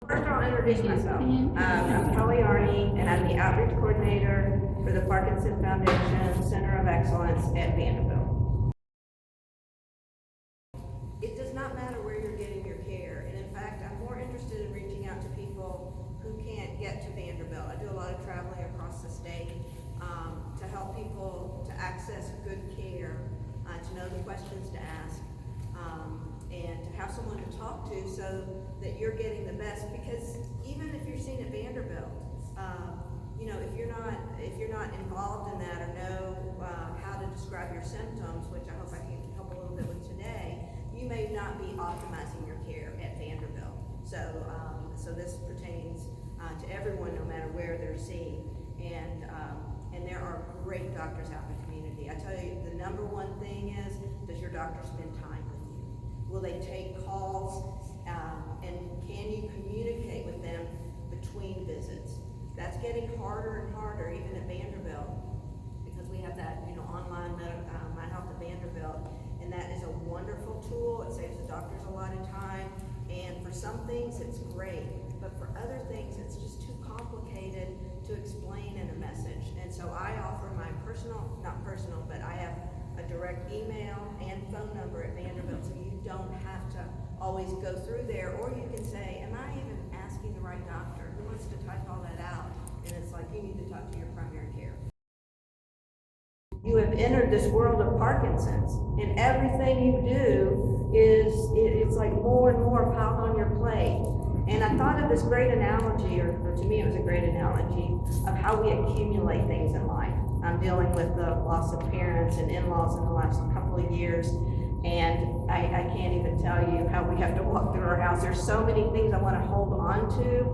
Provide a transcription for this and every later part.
First, I'll introduce myself. I'm Kelly Arney, and I'm the outreach coordinator for the Parkinson Foundation Center of Excellence at Vanderbilt. It does not matter where you're getting your care, and in fact, I'm more interested in reaching out to people who can't get to Vanderbilt. I do a lot of traveling across the state to help people to access good care, to know the questions to ask, and to have someone to talk to so that you're getting the best. Because even if you're seen at Vanderbilt, if you're not involved in that or know how to describe your symptoms, which I hope I can help a little bit with today, you may not be optimizing your care at Vanderbilt. So this pertains to everyone, no matter where they're seen. And there are great doctors out in the community. I tell you, the number one thing is, does your doctor spend time with you? Will they take calls? And can you communicate with them between visits? That's getting harder and harder, even at Vanderbilt, because we have that, online My Health at Vanderbilt, and that is a wonderful tool. It saves the doctors a lot of time, and for some things it's great, but for other things it's just too complicated to explain in a message. And so I offer my but I have a direct email and phone number at Vanderbilt, so you don't have to always go through there, or you can say, am I even asking the right doctor? Who wants to type all that out? And it's like, you need to talk to your primary care. You have entered this world of Parkinson's, and everything you do it's like more and more piled on your plate. And I thought of this great analogy, or to me it was a great analogy, of how we accumulate things in life. I'm dealing with the loss of parents and in-laws in the last couple of years, and I can't even tell you how we have to walk through our house. There's so many things I want to hold on to,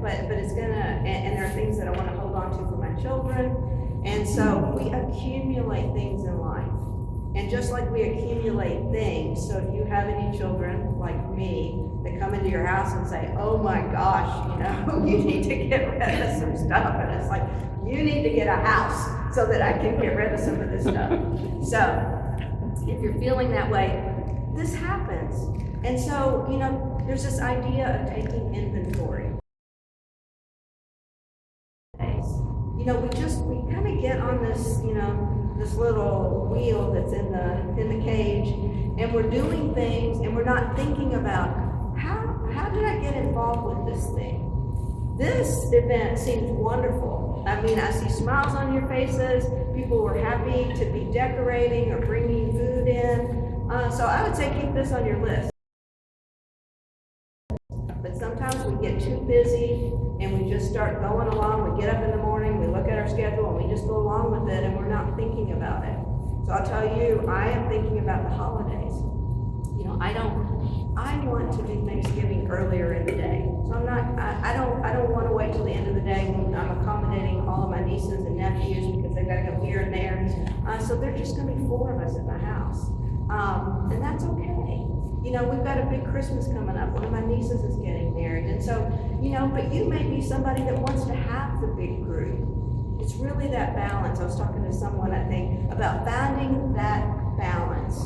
but it's gonna, and there are things that I want to hold on to for my children. And so we accumulate things in life. And just like we accumulate things, so if you have any children like me that come into your house and say, oh my gosh, you need to get rid of some stuff, and it's like, you need to get a house so that I can get rid of some of this stuff. So if you're feeling that way, this happens. And so, there's this idea of taking inventory. We kind of get on this, this little wheel that's in the cage, and we're doing things, and we're not thinking about how did I get involved with this thing? This event seems wonderful. I mean, I see smiles on your faces. People were happy to be decorating or bringing food in. So I would say keep this on your list. But sometimes we get too busy and we just start going along. We get up in the morning, we look at our schedule, and we just go along with it, and we're not thinking about it. So I'll tell you, I am thinking about the holidays. I want to do Thanksgiving earlier in the day. So I don't want to wait till the end of the day when I'm accommodating all of my nieces and nephews because they've got to go here and there. So there's just going to be 4 of us at my house. And that's okay. We've got a big Christmas coming up. One of my nieces is getting married. And so, but you may be somebody that wants to have the big group. It's really that balance. I was talking to someone, I think, about finding that balance.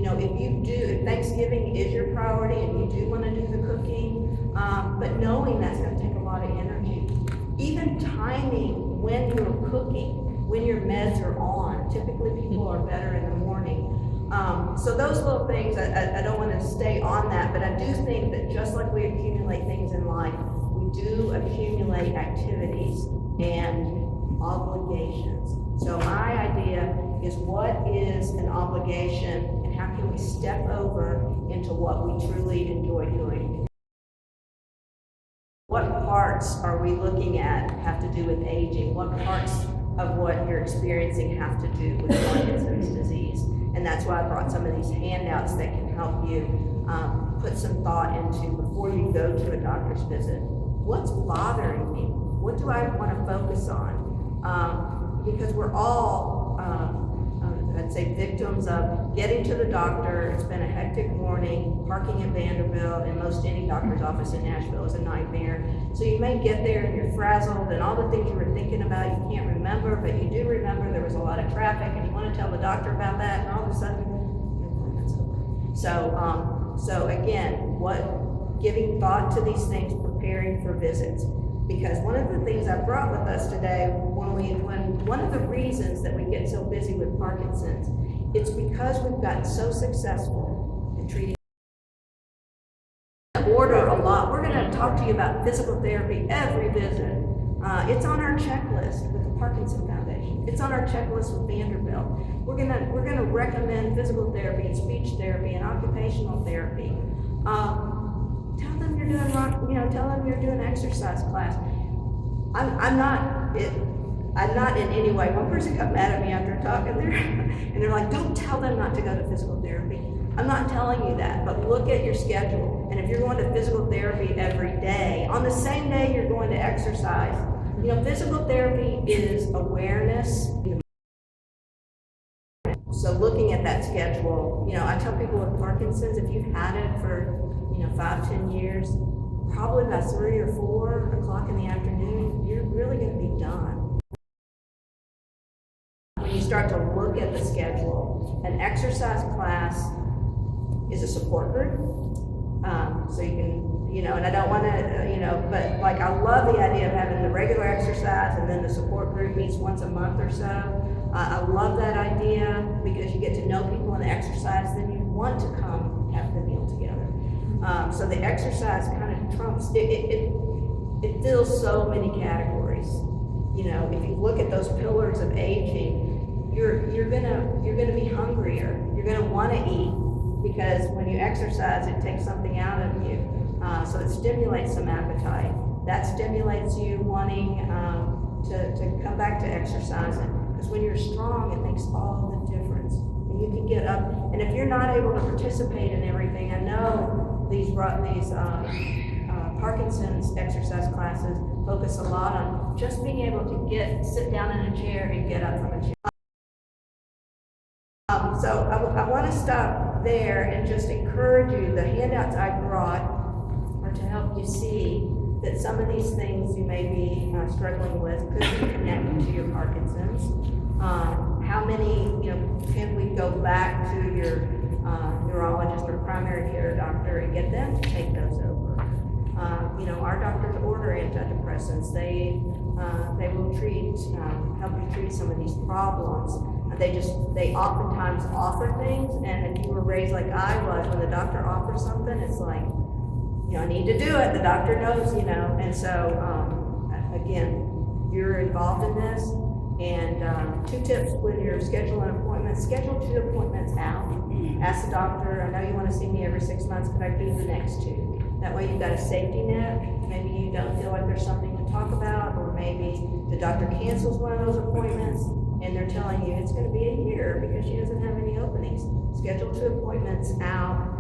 If Thanksgiving is your priority and you do want to do the cooking, but knowing that's going to take a lot of energy. Even timing when you're cooking, when your meds are on. Typically people are better in the morning. So those little things, I don't want to stay on that, but I do think that just like we accumulate things in life, we do accumulate activities and obligations. So my idea is, what is an obligation and how can we step over into what we truly enjoy doing? What parts are we looking at have to do with aging? What parts of what you're experiencing have to do with Parkinson's disease? And that's why I brought some of these handouts that can help you put some thought into before you go to a doctor's visit. What's bothering me? What do I want to focus on? Because we're all, I'd say, victims of getting to the doctor. It's been a hectic morning. Parking at Vanderbilt and most any doctor's office in Nashville is a nightmare. So you may get there and you're frazzled, and all the things you were thinking about you can't remember, but you do remember there was a lot of traffic, and you want to tell the doctor about that, and all of a sudden your appointment's over. So again, what giving thought to these things, preparing for visits. Because one of the things I brought with us today, one of the reasons that we get so busy with Parkinson's, it's because we've gotten so successful in treating. Order a lot. We're going to talk to you about physical therapy every visit. It's on our checklist with the Parkinson Foundation. It's on our checklist with Vanderbilt. We're gonna recommend physical therapy and speech therapy and occupational therapy. Tell them you're doing tell them you're doing exercise class. I'm not in any way. One person got mad at me after talking there, and they're like, "Don't tell them not to go to physical therapy." I'm not telling you that, but look at your schedule. And if you're going to physical therapy every day, on the same day you're going to exercise, physical therapy is awareness. So looking at that schedule, I tell people with Parkinson's, if you've had it for, 5-10 years, probably by 3 or 4 o'clock in the afternoon, you're really going to be done. When you start to look at the schedule, an exercise class is a support group. So you can, and I don't want to, but like I love the idea of having the regular exercise and then the support group meets once a month or so. I love that idea because you get to know people in the exercise, then you want to come have the meal together. So the exercise kind of trumps, it fills so many categories. If you look at those pillars of aging, you're gonna be hungrier. You're gonna want to eat. Because when you exercise, it takes something out of you. So it stimulates some appetite. That stimulates you wanting to come back to exercising. Because when you're strong, it makes all the difference. And you can get up. And if you're not able to participate in everything, I know these Parkinson's exercise classes focus a lot on just being able to sit down in a chair and get up from a chair. So I want to stop there and just encourage you. The handouts I brought are to help you see that some of these things you may be struggling with could be connected to your Parkinson's. How many, can we go back to your neurologist or primary care doctor and get them to take those over? Our doctors order antidepressants. They will help you treat some of these problems. They oftentimes offer things, and if you were raised like I was, when the doctor offers something, it's like, I need to do it. The doctor knows, and so, again, you're involved in this, and 2 tips when you're scheduling appointments, schedule 2 appointments out. Ask the doctor, I know you want to see me every 6 months, could I do the next 2? That way you've got a safety net. Maybe you don't feel like there's something to talk about, or maybe the doctor cancels one of those appointments, and they're telling you it's going to be a year because she doesn't have any openings. Schedule 2 appointments out